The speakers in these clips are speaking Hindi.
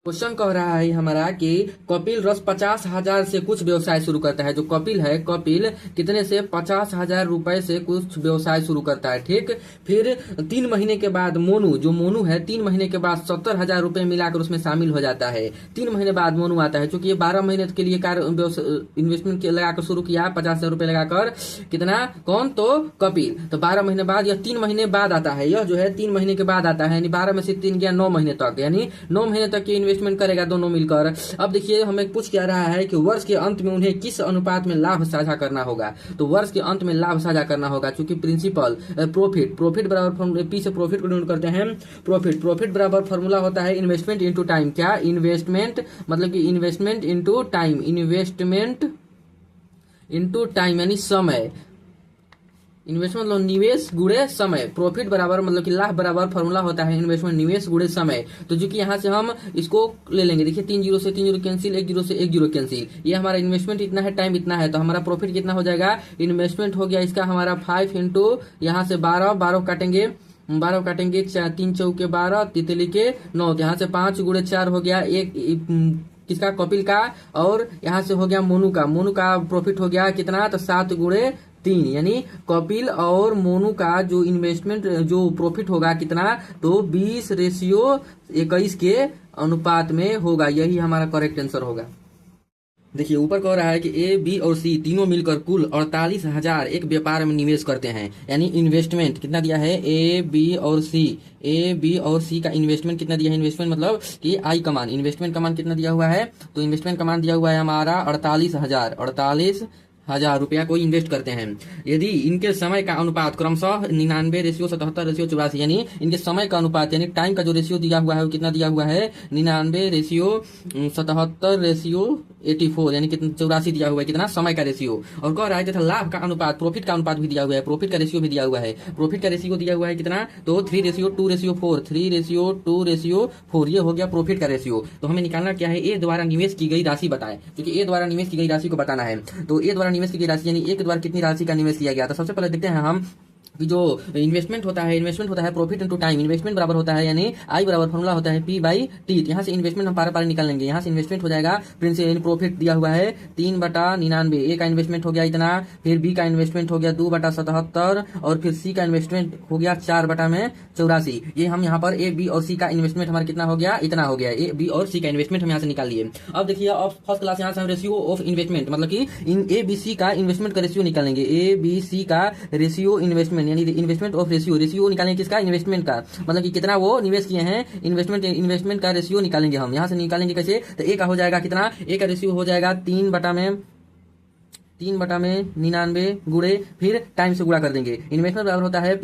क्वेश्चन कह रहा है हमारा कि कपिल रस 50,000 से कुछ व्यवसाय शुरू करता है। जो कपिल है, कपिल कितने से 50,000 रुपए से कुछ व्यवसाय शुरू करता है। ठीक, फिर 3 महीने के बाद मोनू, जो मोनू है 3 महीने के बाद 70,000 रुपए मिलाकर उसमें शामिल हो जाता है। 3 महीने बाद मोनू आता है, चूंकि ये 12 महीने के लिए इन्वेस्टमेंट लगाकर शुरू किया 50,000 रुपए लगाकर। कितना? कौन? तो कपिल। तो 12 महीने बाद या 3 महीने बाद आता है, यह जो है 3 महीने के बाद आता है, यानी 12 में से 3 गया 9 महीने तक, यानी 9 महीने तक की इन्वेस्टमेंट करेगा दोनों मिलकर। अब देखिए हमें पूछ क्या रहा है कि वर्ष के अंत में उन्हें किस अनुपात में लाभ साझा करना होगा। तो वर्ष के अंत में लाभ साझा करना होगा, क्योंकि प्रिंसिपल प्रॉफिट बराबर पी से प्रॉफिट को डिनोट करते हैं। प्रॉफिट बराबर फॉर्मूला होता है इन्वेस्टमेंट इंटू टाइम। क्या? इन्वेस्टमेंट मतलब कि investment into time, investment into time यानी समय। इन्वेस्टमेंट मतलब निवेश गुणे समय। प्रॉफिट बराबर मतलब कि लाभ बराबर फॉर्मूला होता है इन्वेस्टमेंट निवेश गुणे समय। तो जो कि यहाँ से हम इसको ले लेंगे, देखिए 3 जीरो से 3 जीरो कैंसिल, 1 जीरो से 1 जीरो कैंसिल। ये हमारा इन्वेस्टमेंट इतना है, टाइम इतना है, तो हमारा प्रॉफिट कितना हो जाएगा? इन्वेस्टमेंट हो गया इसका हमारा 5 इंटू यहाँ से 12 काटेंगे, 12 काटेंगे, 3 चौके 12, तितली के 9, यहाँ से 5 गुणे 4 हो गया, एक किसका? कपिल का। और यहाँ से हो गया मोनू का प्रॉफिट हो गया कितना? तो 7 गुणे 3, यानी कपिल और मोनू का जो इन्वेस्टमेंट जो प्रॉफिट होगा कितना? तो 20:21 के अनुपात में होगा। यही हमारा करेक्ट आंसर होगा। देखिए ऊपर कह रहा है कि ए, बी और सी तीनों मिलकर कुल 48,000 एक व्यापार में निवेश करते हैं। यानी इन्वेस्टमेंट कितना दिया है? ए, बी और सी का इन्वेस्टमेंट कितना दिया है? इन्वेस्टमेंट मतलब कि आई कमान, इन्वेस्टमेंट कमान कितना दिया हुआ है? तो इन्वेस्टमेंट कमान दिया हुआ है हमारा 48,000 रुपया को इन्वेस्ट करते हैं। यदि इनके समय का अनुपात क्रमशः 99 77 84, यानी इनके समय का अनुपात यानी टाइम का जो रेशियो दिया हुआ है वो कितना दिया हुआ है? 99 77 84, यानी कितना? 84 दिया हुआ है। कितना? समय का रेशियो। और कह रहा है तथा लाभ का अनुपात, प्रॉफिट का अनुपात भी दिया हुआ है, प्रॉफिट का रेशियो भी दिया हुआ है। प्रॉफिट का रेशियो दिया हुआ है कितना? तो 3:2:4, 3:2:4, ये हो गया प्रॉफिट का रेशियो। तो हमें निकालना क्या है? ए द्वारा निवेश की गई राशि बताएं, क्योंकि ए द्वारा निवेश की गई राशि को बताना है। तो ए द्वारा निवेश की गई राशि यानी एक द्वारा कितनी राशि का निवेश किया गया। तो सबसे पहले देखते हैं हम कि जो इन्वेस्टमेंट होता है प्रॉफिट इनटू टाइम। इन्वेस्टमेंट बराबर होता है यानी आई बराबर फॉर्मूला होता है P/T। यहाँ से इन्वेस्टमेंट हम पार निकाल लेंगे। यहाँ से इन्वेस्टमेंट हो जाएगा प्रिंसिपल प्रॉफिट दिया हुआ है 3/99। ए का इन्वेस्टमेंट हो गया इतना, फिर बी का इन्वेस्टमेंट हो गया 2/77, और फिर सी का इन्वेस्टमेंट हो गया 4/84। ये हम यहाँ पर ए, बी और सी का इन्वेस्टमेंट हमारा कितना हो गया? इतना हो गया। ए, बी और सी का इन्वेस्टमेंट हम यहाँ से निकाल लिए। अब देखिए अब फर्स्ट क्लास यहाँ से हम रेशियो ऑफ इन्वेस्टमेंट मतलब कि इन ए, बी, सी का इन्वेस्टमेंट का रेशियो निकालेंगे। ए, बी, सी का रेशियो इन्वेस्टमेंट यानी इन्वेस्टमेंट रेशियो निकालेंगे किसका? इन्वेस्टमेंट का, मतलब कि कितना वो निवेश किए हैं। इन्वेस्टमेंट का रेशियो निकालेंगे हम। यहां से निकालेंगे कैसे? तो ए का हो जाएगा कितना? ए का रेशियो हो जाएगा 3/99 गुणे, फिर टाइम से गुणा कर देंगे। इन्वेस्टमेंट बराबर होता है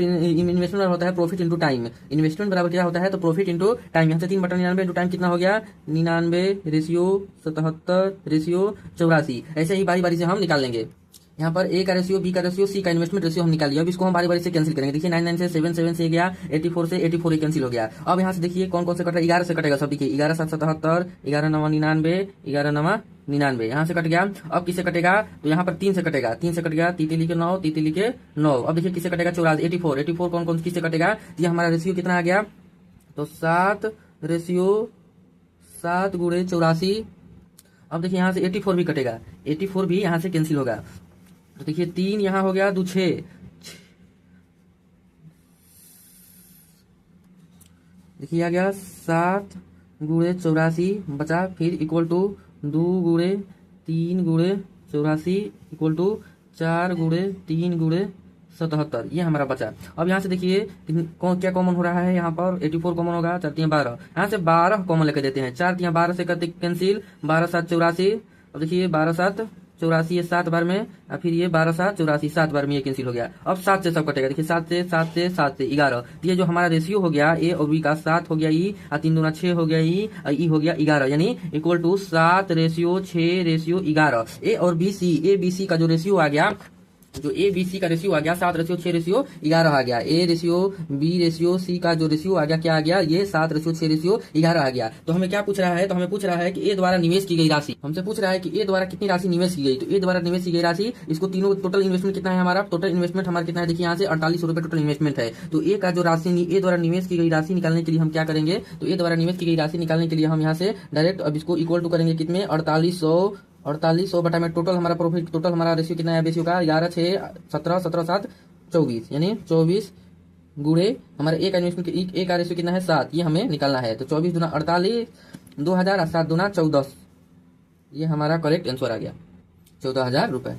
प्रॉफिट इंटू टाइम। इन्वेस्टमेंट बराबर क्या होता है? तो प्रॉफिट इंटू टाइम। यहाँ से 3/99 इंटू टाइम कितना हो गया? 99:77:84। ऐसे ही बारी बारी से हम निकाल लेंगे। यहाँ पर ए का रेशियो, बी का रेशियो, सी का इन्वेस्टमेंट रेशियो हम निकाल लिया। अब इसको हम बारी बारी से कैंसिल करेंगे। देखिए 99 से 77 से गया, 84 से 84 कैंसिल हो गया। अब यहाँ से देखिए कौन कौन से कट रहा है? 11 से कटेगा सब। देखिए 11 7 77, 11 9 99, 11 9 99, यहाँ से कट गया। अब किससे कटेगा? तो यहाँ पर 3 से कटेगा, 3 से कट गया, तितली के 9, तितली के 9। अब देखिए किससे कटेगा? 84, 84 कौन कौन किससे कटेगा? ये हमारा रेशियो कितना आ गया? तो 7 गुणे 84। अब देखिए यहाँ से 84 भी कटेगा, 84 भी यहाँ से कैंसिल होगा। तो देखिए 3 यहाँ हो गया, 2 6, देखिए आ गया 7 गुणे 84 बचा, फिर इक्वल टू 2 गुणे 3 गुणे 84 इक्वल टू 4 गुणे 3 गुणे 77। ये हमारा बचा। अब यहाँ से देखिए क्या कॉमन हो रहा है? यहाँ पर 84 कॉमन होगा, 4 3 12, यहाँ से 12 कॉमन लेकर देते हैं। 4 3 12 से करते कैंसिल, 12 7 84। अब देखिए 12 7 84, ये 7 बार में, और फिर ये 12 7 84, 7 बार में ये कैंसिल हो गया। अब 7 से सब कटेगा। देखिए 7 से 11। ये जो हमारा रेशियो हो गया ए और बी का, 7 हो गया ई, और 3 दूना 6 हो गया ई, और ई हो गया 11, यानी इक्वल टू 7:6:11। ए और B C, A B C का जो रेशियो आ गया जो ए बी सी का रेशियो आ गया 7:6:11 आ गया। A ratio B ratio C का जो रेशियो आ गया क्या आ गया, ये 7:6:11 आ गया। तो हमें क्या पूछ रहा है, तो हमें पूछ रहा है कि ए द्वारा निवेश की गई राशि, हमसे पूछ रहा है कि ए द्वारा कितनी राशि निवेश की गई। तो ए द्वारा निवेश की गई राशि, इसको तीनों टोटल इन्वेस्टमेंट कितना है हमारा, टोटल इन्वेस्टमेंट हमारा कितना है, देखिए यहाँ से 4800 रुपए टोटल इन्वेस्टमेंट है। तो ए का जो राशि, ए द्वारा निवेश की गई राशि निकालने के लिए हम क्या करेंगे, तो ए द्वारा निवेश की गई राशि निकालने के लिए हम यहाँ से डायरेक्ट अब इसको इक्वल टू करेंगे कितने, 4800 बटा में टोटल हमारा प्रॉफिट, टोटल हमारा रेशियो कितना है रेशियो का, 11 6 17 17 7 24, यानी 24 गुणे हमारे ए का इन्वेस्टमेंट, ए का रेशियो कितना है 7, ये हमें निकालना है। तो 24 दूना 48, 2000 7 दूना 14, ये हमारा करेक्ट आंसर आ गया 14,000 रुपए।